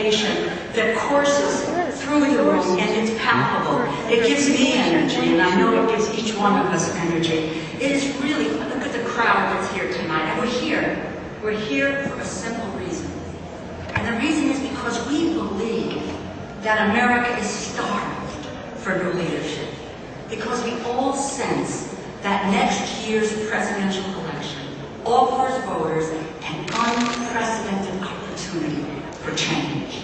anticipation that courses through the room, and it's palpable. It gives me energy, and I know it gives each one of us energy. It is really, look at the crowd that's here tonight, and we're here. We're here for a simple reason. And the reason is because we believe that America is starved for new leadership. Because we all sense that next year's presidential election offers voters an unprecedented opportunity for change,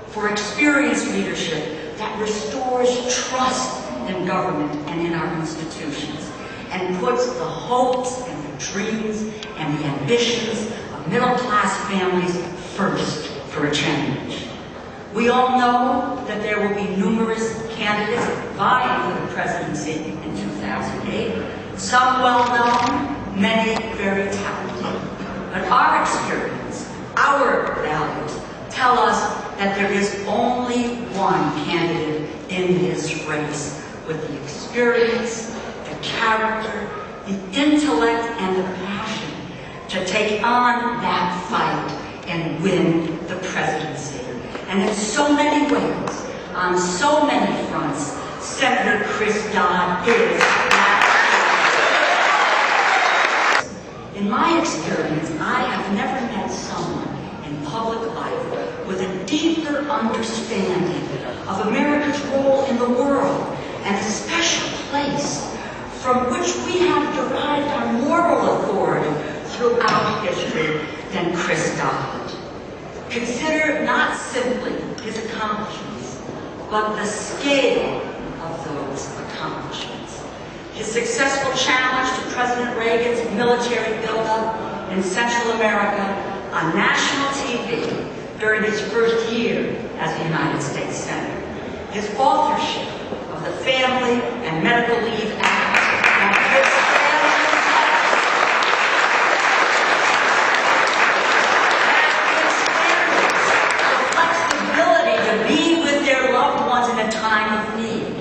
for experienced leadership that restores trust in government and in our institutions, and puts the hopes and the dreams and the ambitions of middle-class families first for a change. We all know that there will be numerous candidates vying for the presidency in 2008, some well-known, many very talented. But our experience, our values, tell us that there is only one candidate in this race with the experience, the character, the intellect, and the passion to take on that fight and win the presidency. And in so many ways, on so many fronts, Senator Chris Dodd is that. In my experience, I have never met someone in public life with a deeper understanding of America's role in the world and a special place from which we have derived our moral authority throughout history than Chris Dodd. Consider not simply his accomplishments, but the scale of those accomplishments. His successful challenge to President Reagan's military buildup in Central America on national TV during his first year as a United States Senator. His authorship of the Family and Medical Leave Act that gives time of need,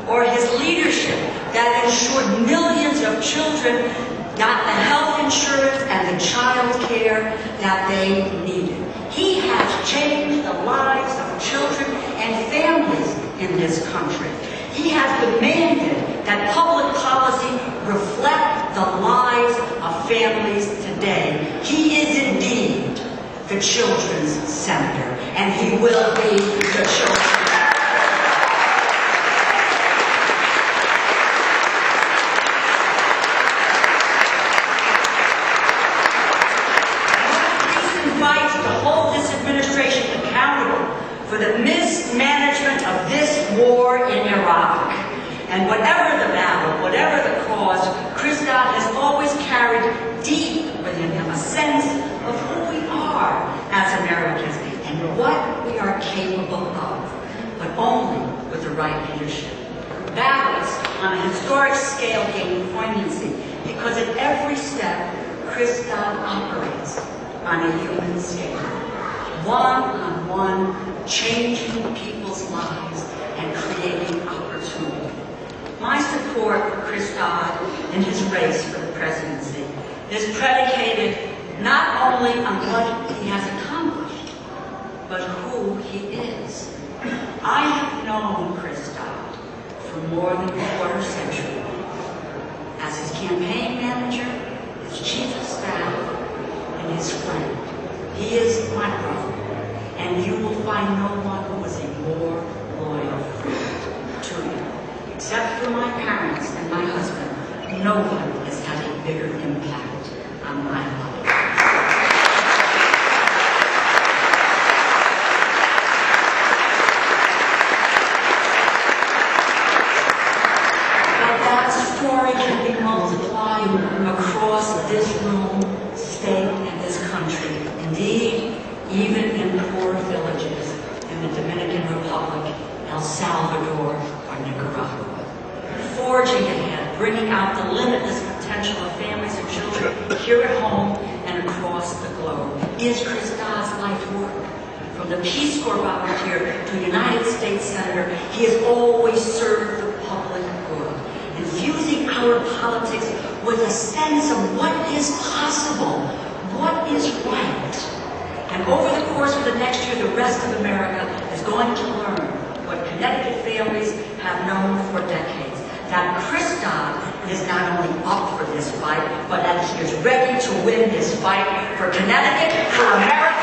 or his leadership that ensured millions of children got the health insurance and the child care that they needed. He has changed the lives of children and families in this country. He has demanded that public policy reflect the lives of families today. He is indeed the children's senator, and he will be the children's. For the mismanagement of this war in Iraq. And whatever the battle, whatever the cause, Chris Dodd has always carried deep within him a sense of who we are as Americans and what we are capable of, but only with the right leadership. Battles on a historic scale gain poignancy because at every step, Chris Dodd operates on a human scale. One-on-one, changing people's lives and creating opportunity. My support for Chris Dodd in his race for the presidency is predicated not only on what he has accomplished, but who he is. I have known Chris Dodd for more than a quarter century as his campaign manager, his chief of staff, and his friend. He is my brother. And you will find no one who is a more loyal friend to you. Except for my parents and my husband, no one has had a bigger impact on my life. But that story can be multiplied across this room, state, and this country. Indeed, even in poor villages in the Dominican Republic, El Salvador, or Nicaragua. Forging ahead, bringing out the limitless potential of families and children here at home and across the globe is Chris Dodd's life work. From the Peace Corps volunteer to United States Senator, he has always served the public good, infusing our politics with a sense of what is possible, what is right, And over the course of the next year, the rest of America is going to learn what Connecticut families have known for decades. That Chris Dodd is not only up for this fight, but that he is ready to win this fight for Connecticut, for America,